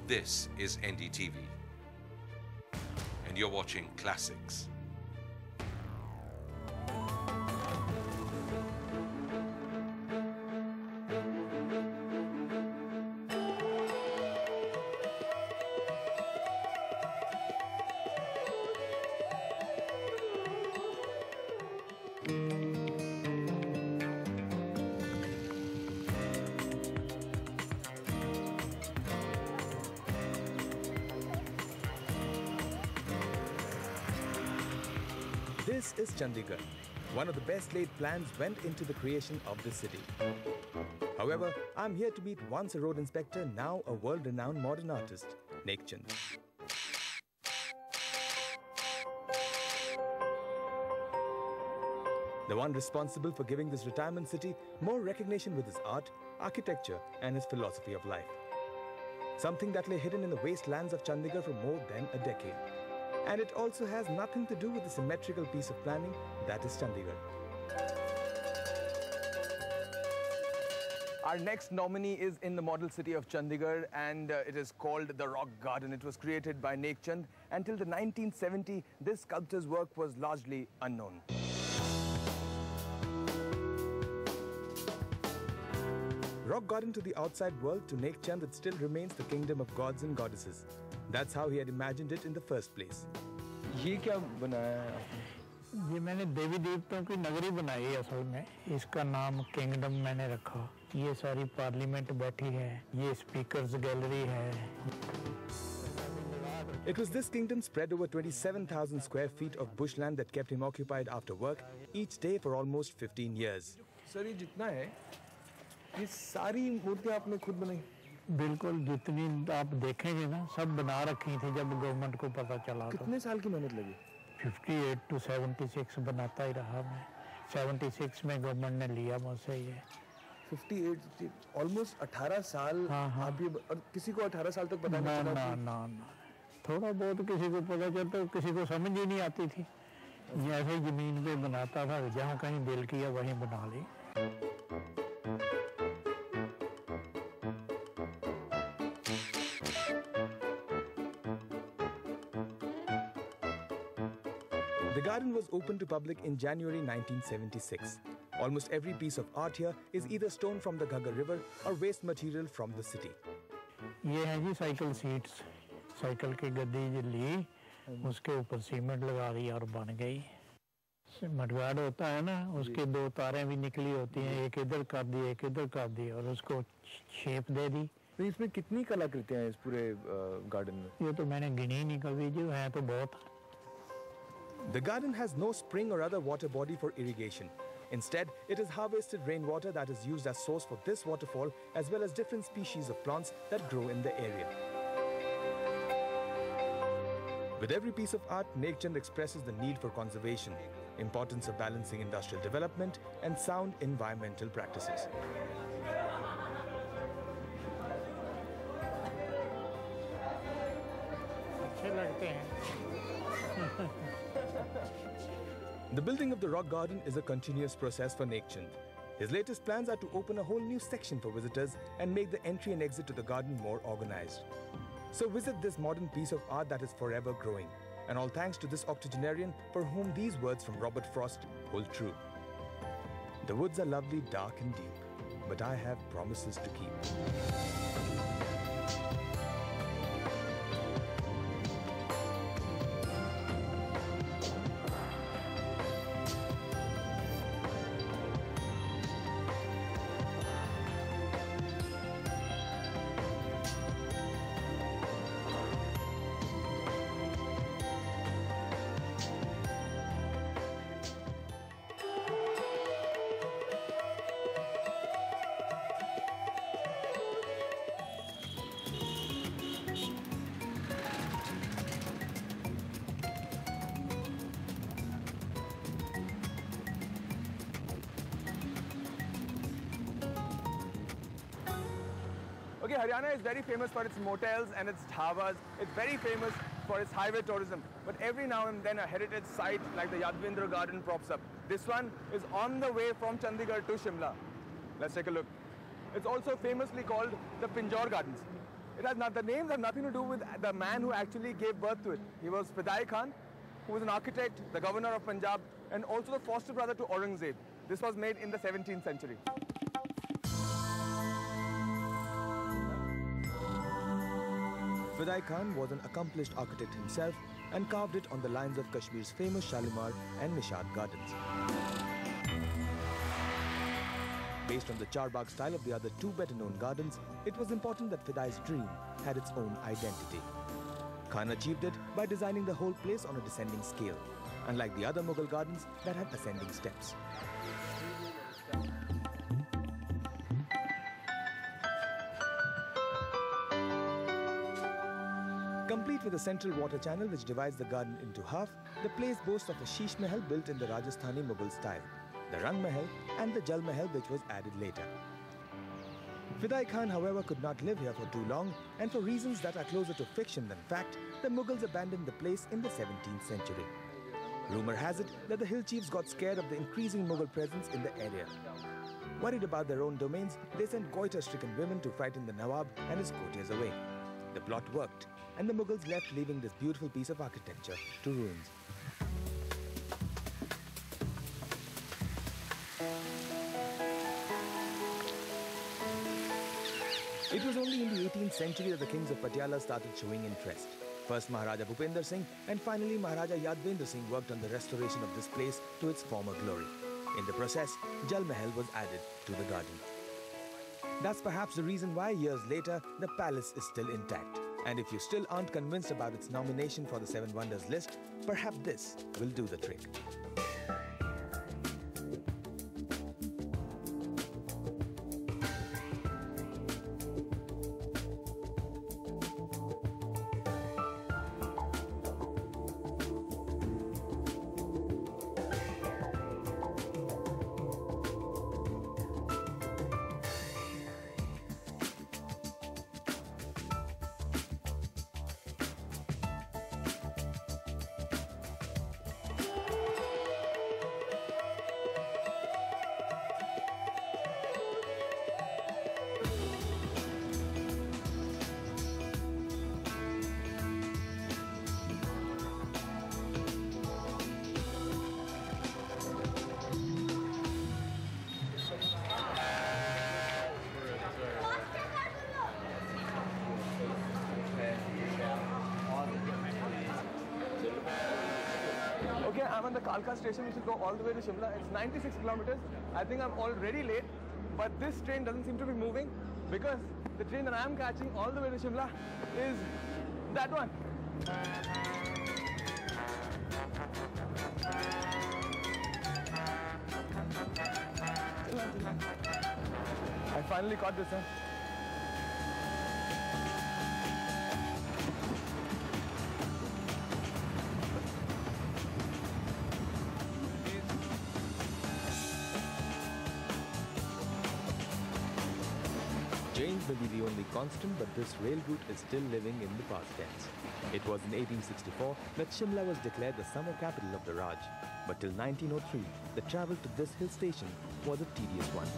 This is NDTV, and you're watching Classics. This is Chandigarh. One of the best laid plans went into the creation of the city. However, I'm here to meet once a road inspector, now a world-renowned modern artist, Nek Chand. The one responsible for giving this retirement city more recognition with his art, architecture and his philosophy of life. Something that lay hidden in the wastelands of Chandigarh for more than a decade. And it also has nothing to do with the symmetrical piece of planning that is Chandigarh. Our next nominee is in the model city of Chandigarh, and it is called the Rock Garden. It was created by Nek Chand. Until the 1970s, this sculptor's work was largely unknown. Rock Garden to the outside world, to Nek Chand, it still remains the kingdom of gods and goddesses. That's how he had imagined it in the first place. ये क्या बनाया है आपने? ये मैंने देवी देवताओं की नगरी बनाई है असल में। इसका नाम किंगडम मैंने रखा। ये सारी पार्लियामेंट बैठी है। ये स्पीकर्स गैलरी है। It was this kingdom spread over 27,000 square feet of bushland that kept him occupied after work each day for almost 15 years. Sir ये जितना है, ये सारी मूर्तियाँ आपने खुद बनाई? बिल्कुल, जितनी आप देखेंगे ना, सब बना रखी थी जब गवर्नमेंट को पता चला। कितने साल की मेहनत लगी? 58 to 76 बनाता ही रहा मैं। 76 में गवर्नमेंट ने लिया मुझसे ये। 58, ऑलमोस्ट 18 साल। हाँ। आप ये, और किसी को 18 साल तक पता नहीं चला? ना। थोड़ा बहुत किसी को पता चलता, किसी को समझ ही नहीं आती थी। जैसे जमीन पे बनाता था, जहाँ कहीं दिल किया वहीं बना ली। The garden was opened to public in January 1976. Almost every piece of art here is either stone from the Ghaggar River or waste material from the city. ये है जी साइकिल सीट्स। साइकिल की गद्दी जो ली, उसके ऊपर सीमेंट लगा दी और बन गई। मडगार्ड होता है ना, उसके दो तारें भी निकली होती हैं, एक इधर कर दी, एक इधर कर दी, और उसको शेप दे दी। तो इसमें कितनी कलाकृतियाँ हैं इस पूरे गार्डन में? ये तो मैंने गिनी नहीं कभी, जो है तो बहुत। The garden has no spring or other water body for irrigation. Instead, it is harvested rainwater that is used as source for this waterfall, as well as different species of plants that grow in the area. With every piece of art, Nek Chand expresses the need for conservation, importance of balancing industrial development, and sound environmental practices. अच्छे लगते हैं। The building of the Rock Garden is a continuous process for Nek Chand. His latest plans are to open a whole new section for visitors and make the entry and exit to the garden more organized. So visit this modern piece of art that is forever growing. And all thanks to this octogenarian for whom these words from Robert Frost hold true. The woods are lovely, dark and deep, but I have promises to keep. Okay, Haryana is very famous for its motels and its dhabas. It's very famous for its highway tourism. But every now and then a heritage site like the Yadvindra Garden props up. This one is on the way from Chandigarh to Shimla. Let's take a look. It's also famously called the Pinjore Gardens. The names have nothing to do with the man who actually gave birth to it. He was Fidai Khan, who was an architect, the governor of Punjab, and also the foster brother to Aurangzeb. This was made in the 17th century. Fidai Khan was an accomplished architect himself and carved it on the lines of Kashmir's famous Shalimar and Nishad gardens. Based on the Charbagh style of the other two better-known gardens, it was important that Fidai's dream had its own identity. Khan achieved it by designing the whole place on a descending scale, unlike the other Mughal gardens that had ascending steps. Complete with a central water channel which divides the garden into half, the place boasts of a Sheesh Mahal built in the Rajasthani Mughal style, the Rang Mahal and the Jal Mahal which was added later. Fidai Khan, however, could not live here for too long, and for reasons that are closer to fiction than fact, the Mughals abandoned the place in the 17th century. Rumor has it that the hill chiefs got scared of the increasing Mughal presence in the area. Worried about their own domains, they sent goiter-stricken women to frighten the Nawab and his courtiers away. The plot worked, and the Mughals left, leaving this beautiful piece of architecture to ruins. It was only in the 18th century that the kings of Patiala started showing interest. First Maharaja Bhupender Singh and finally Maharaja Yadvendra Singh worked on the restoration of this place to its former glory. In the process, Jal Mahal was added to the garden. That's perhaps the reason why years later, the palace is still intact. And if you still aren't convinced about its nomination for the Seven Wonders list, perhaps this will do the trick. Okay, I'm at the Kalka station, which will go all the way to Shimla. It's 96 kilometers. I think I'm already late, but this train doesn't seem to be moving because the train that I'm catching all the way to Shimla is that one. I finally caught this one. Trains may be the only constant, but this rail route is still living in the past tense. It was in 1864 that Shimla was declared the summer capital of the Raj. But till 1903, the travel to this hill station was a tedious one.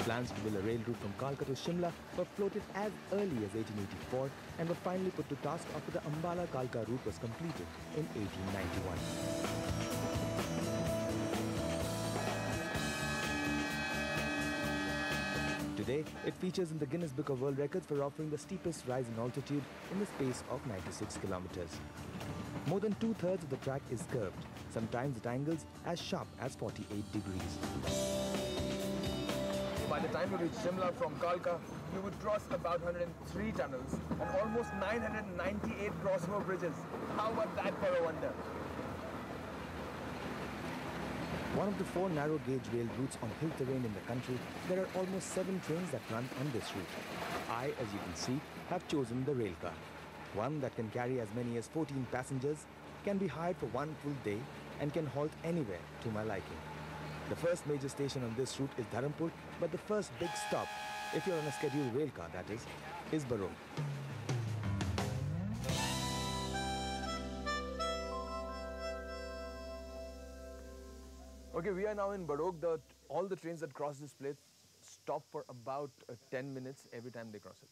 Plans to build a rail route from Kalka to Shimla were floated as early as 1884 and were finally put to task after the Ambala-Kalka route was completed in 1891. Today, it features in the Guinness Book of World Records for offering the steepest rise in altitude in the space of 96 kilometers. More than two-thirds of the track is curved, sometimes at angles as sharp as 48 degrees. By the time we reach Shimla from Kalka, we would cross about 103 tunnels and almost 998 crossover bridges. How about that for a wonder? One of the 4 narrow gauge rail routes on hill terrain in the country, there are almost 7 trains that run on this route. I, as you can see, have chosen the rail car. One that can carry as many as 14 passengers, can be hired for one full day and can halt anywhere to my liking. The first major station on this route is Dharampur, but the first big stop, if you're on a scheduled rail car that is Barot. Okay, we are now in Barok. All the trains that cross this place stop for about 10 minutes every time they cross it.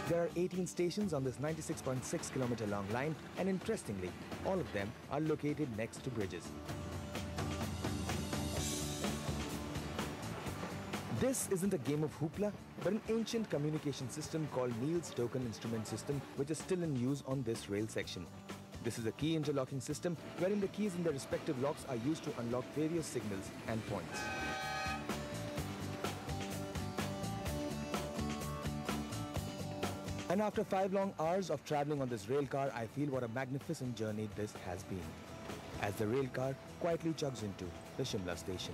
There are 18 stations on this 96.6 kilometer long line, and interestingly, all of them are located next to bridges. This isn't a game of hoopla, but an ancient communication system called Neil's Token Instrument System, which is still in use on this rail section. This is a key interlocking system wherein the keys in their respective locks are used to unlock various signals and points. And after 5 long hours of traveling on this rail car, I feel what a magnificent journey this has been, as the rail car quietly chugs into the Shimla station.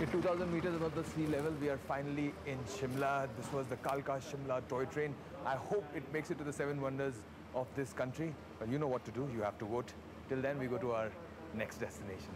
At 2,000 meters above the sea level, we are finally in Shimla. This was the Kalka Shimla toy train. I hope it makes it to the 7 wonders of this country. But you know what to do. You have to vote. Till then, we go to our next destination.